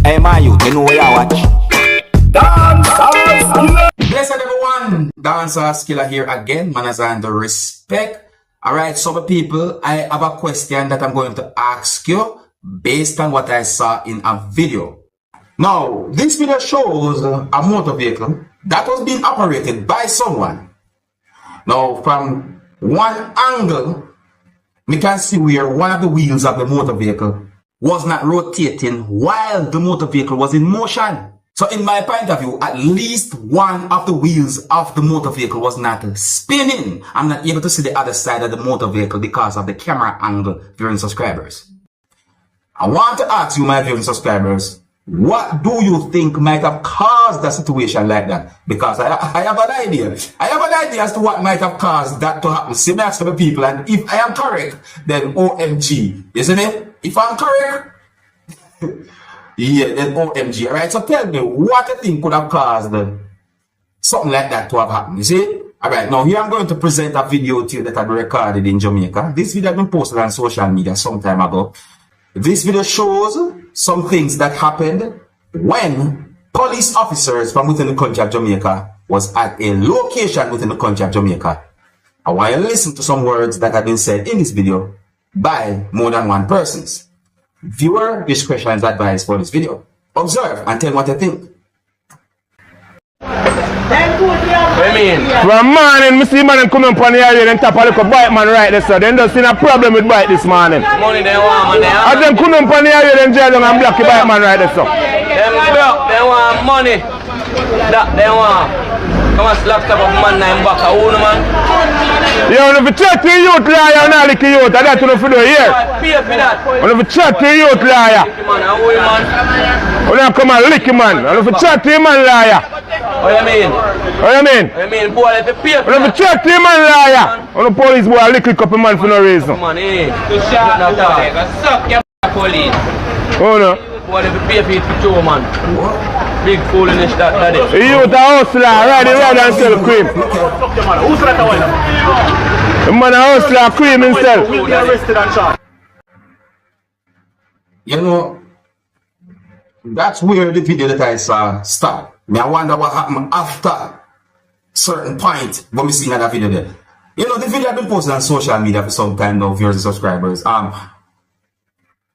Hey, my youth, you know where you watch? Dancehall skilla. Blessed everyone, Dancehall skilla here again, manners and respect. Alright, so people, I have a question that I'm going to ask you based on what I saw in a video. Now, this video shows a motor vehicle that was being operated by someone. Now, from one angle, we can see where one of the wheels of the motor vehicle was not rotating while the motor vehicle was in motion. So in my point of view, at least one of the wheels of the motor vehicle was not spinning. I'm not able to see the other side of the motor vehicle because of the camera angle, viewing subscribers. I want to ask you, my viewing subscribers, what do you think might have caused a situation like that? Because I have an idea. I have an idea as to what might have caused that to happen. See me ask the people, and if I am correct, then OMG, isn't it? If I'm correct, yeah, then OMG. Alright, so tell me, what you think could have caused something like that to have happened? You see? Alright, now here I'm going to present a video to you that I recorded in Jamaica. This video has been posted on social media some time ago. This video shows some things that happened when police officers from within the country of Jamaica was at a location within the country of Jamaica. I want you to listen to some words that have been said in this video by more than one person. Viewer discretion is advised for this video. Observe and tell what you think. I mean, from morning, I see man come up on the area and tap a little bike man right there, so then don't see a problem with bike this morning. Money they want, man. As them come up on the area and jail and block the bike man right there, so. They want money. That they want. Come and slap up man nine back a own man. You want to chat to the youth liar and not lick the youth, that's what you do here. Pay for that. You want to chat to the youth liar. Man, a old man. You want to come and lick him man. You want to chat to the man liar. What you mean? What you mean? I mean, boy, if you pay for You want to chat to the man liar. You want the police boy a lick a couple man for no reason. man, eh? To shot the boy, go suck your police. Oh no. Boy, if you pay for it for two man. Big foolishness that is. The youth a hustler, ride and sell cream. The man a hustler, cream himself. You know, that's where the video that I saw stopped. I wonder what happened after certain point when we see that video there. You know, the video has been posted on social media for some time now, viewers and subscribers.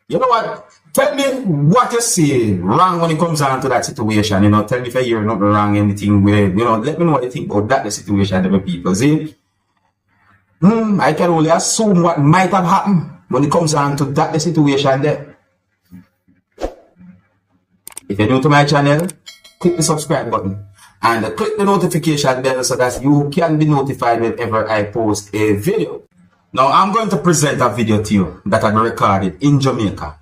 You know what? Tell me what you see wrong when it comes down to that situation. You know, tell me if I hear nothing wrong, anything weird. You know, let me know what you think about that, the situation that the people see. I can only assume what might have happened when it comes down to that, the situation there. If you're new to my channel, click the subscribe button and click the notification bell so that you can be notified whenever I post a video. Now, I'm going to present a video to you that I recorded in Jamaica.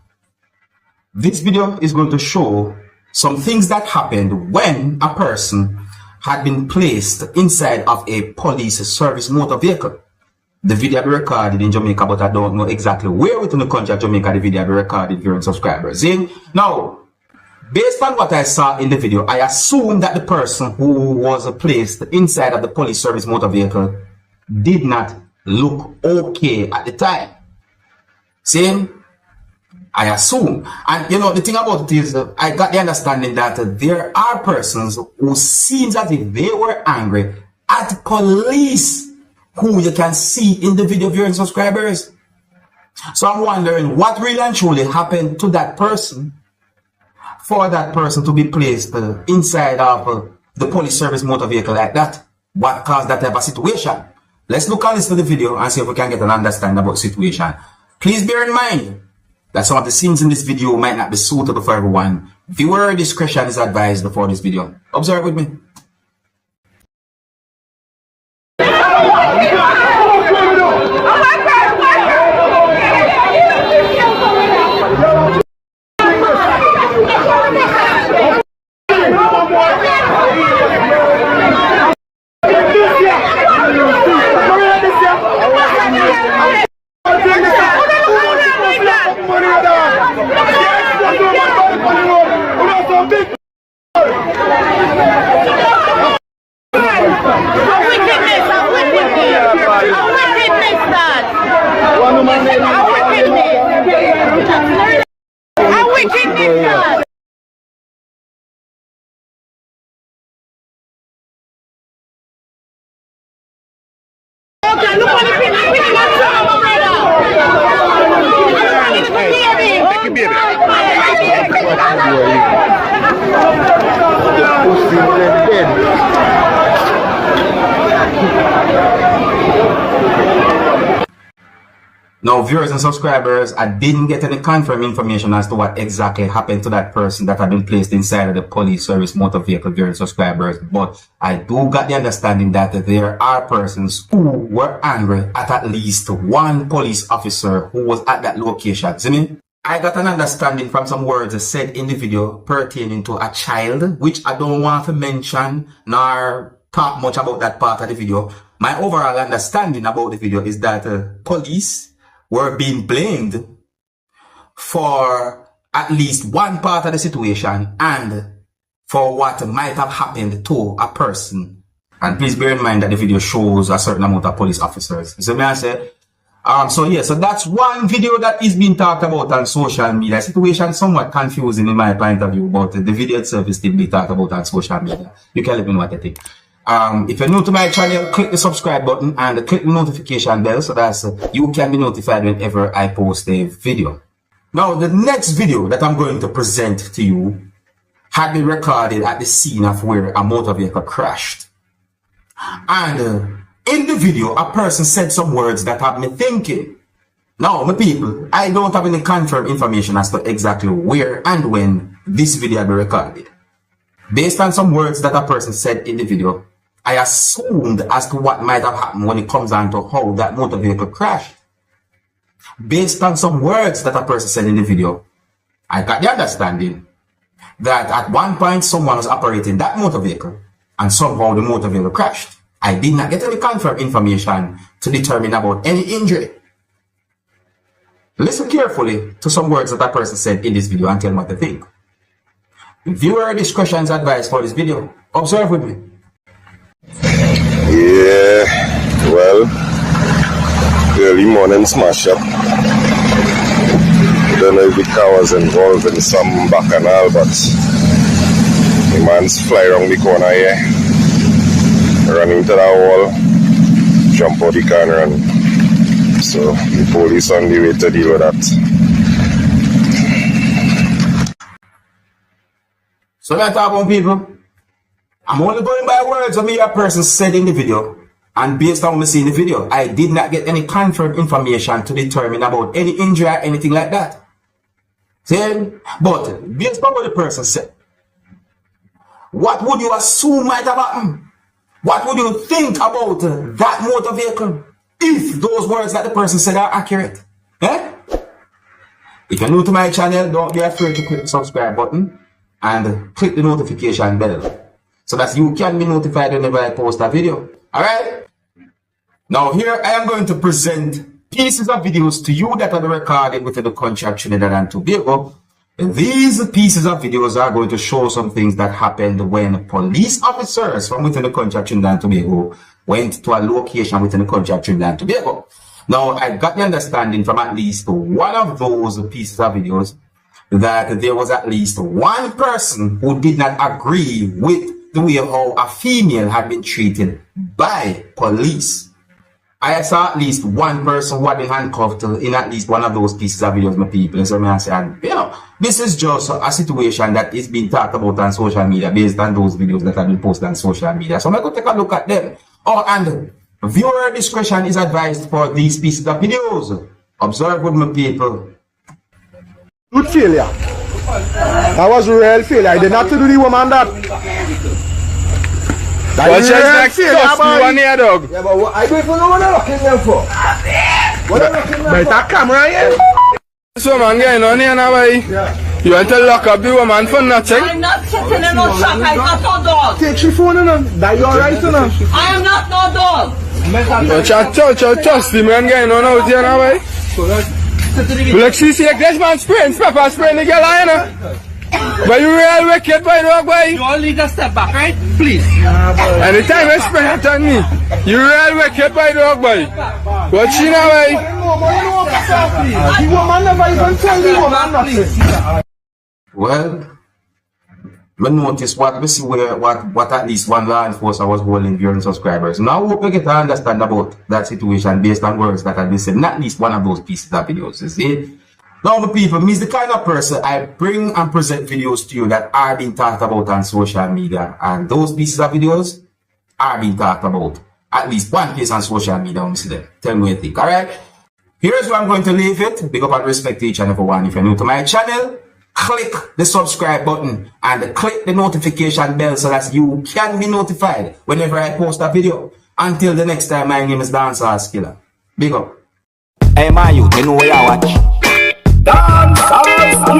This video is going to show some things that happened when a person had been placed inside of a police service motor vehicle. The video I recorded in Jamaica, but I don't know exactly where within the country of Jamaica the video I recorded viewing subscribers. See? Now, based on what I saw in the video, I assume that the person who was placed inside of the police service motor vehicle did not look okay at the time. See? I assume. And you know, the thing about it is, I got the understanding that there are persons who seems as if they were angry at police who you can see in the video viewing subscribers. So I'm wondering what really and truly happened to that person for that person to be placed inside of the police service motor vehicle like that. What caused that type of situation? Let's look and listen to the video and see if we can get an understanding about the situation. Please bear in mind that some of the scenes in this video might not be suitable for everyone. Viewer discretion is advised before this video. Observe with me. already dead. Now, viewers and subscribers, I didn't get any confirmed information as to what exactly happened to that person that had been placed inside of the police service motor vehicle, viewers and subscribers. But I do got the understanding that there are persons who were angry at least one police officer who was at that location. See me? I got an understanding from some words said in the video pertaining to a child, which I don't want to mention nor talk much about that part of the video. My overall understanding about the video is that police were being blamed for at least one part of the situation and for what might have happened to a person. And please bear in mind that the video shows a certain amount of police officers. So may I say, so that's one video that is being talked about on social media. Situation somewhat confusing in my point of view, but the video itself is still being talked about on social media. You can let me know what you think. If you're new to my channel, click the subscribe button and click the notification bell so that you can be notified whenever I post a video. Now, the next video that I'm going to present to you had been recorded at the scene of where a motor vehicle crashed. And in the video, a person said some words that have me thinking. Now, my people, I don't have any confirmed information as to exactly where and when this video had been recorded. Based on some words that a person said in the video, I assumed as to what might have happened when it comes down to how that motor vehicle crashed. Based on some words that a person said in the video, I got the understanding that at one point someone was operating that motor vehicle and somehow the motor vehicle crashed. I did not get any confirmed information to determine about any injury. Listen carefully to some words that a person said in this video and tell me what they think. Viewer discretion is advised for this video. Observe with me. Yeah, well, early morning smash up. Don't know if the car was involved in some bacchanal, but the man's fly around the corner here, run into that wall, jump out the car and run. So the police on the way to deal with that. So let's talk about people. I'm only going by words of me a person said in the video. And based on what we see in the video, I did not get any confirmed information to determine about any injury or anything like that. See? But based on what the person said, what would you assume might have happened? What would you think about that motor vehicle if those words that the person said are accurate? Eh? If you're new to my channel, don't be afraid to click the subscribe button and click the notification bell so that you can be notified whenever I post a video. Alright? Now here I am going to present pieces of videos to you that are recorded within the country of Trinidad and Tobago. And these pieces of videos are going to show some things that happened when police officers from within the country of Trinidad and Tobago went to a location within the country of Trinidad and Tobago. Now I got the understanding from at least one of those pieces of videos that there was at least one person who did not agree with the way how a female had been treated by police. I saw at least one person who had been handcuffed in at least one of those pieces of videos, my people. So I said, you know, this is just a situation that is being talked about on social media based on those videos that have been posted on social media. So I'm going to take a look at them. Oh, and viewer discretion is advised for these pieces of videos. Observe with my people. Good failure. That was a real failure. I did not do the woman that. What's your next failure, here, dog? Yeah, but what I do for no one looking there for? What are you looking there for? That camera here. This woman getting on here now, boy. Yeah. You want to lock up the woman for nothing? I'm not sitting in no truck, I'm not no dog. Take your phone and that you alright or not? I am not no dog. Trust the man getting on out here now, boy. Look, she see this man spraying pepper spraying the girl, you know. But you real wicked, boy, dog, boy. You all need to step back, right? Please. Anytime you spray it on me, you real wicked, boy, dog, boy. What she now, boy? The woman never even tell the woman nothing. Well, I noticed what we see where what at least one law enforcer was holding viewers and subscribers. Now we hope we get to understand about that situation based on words that have been said in at least one of those pieces of videos. You see? Now, my people, me's the kind of person I bring and present videos to you that are being talked about on social media. And those pieces of videos are being talked about. At least one place on social media, I'm see them. Tell me what you think, alright? Here's where I'm going to leave it. Big up and respect to each and every one. If you're new to my channel, click the subscribe button and click the notification bell so that you can be notified whenever I post a video. Until the next time, my name is Dancehall Skilla. Big up. Hey, my youth, you know where you watch? Dancehall.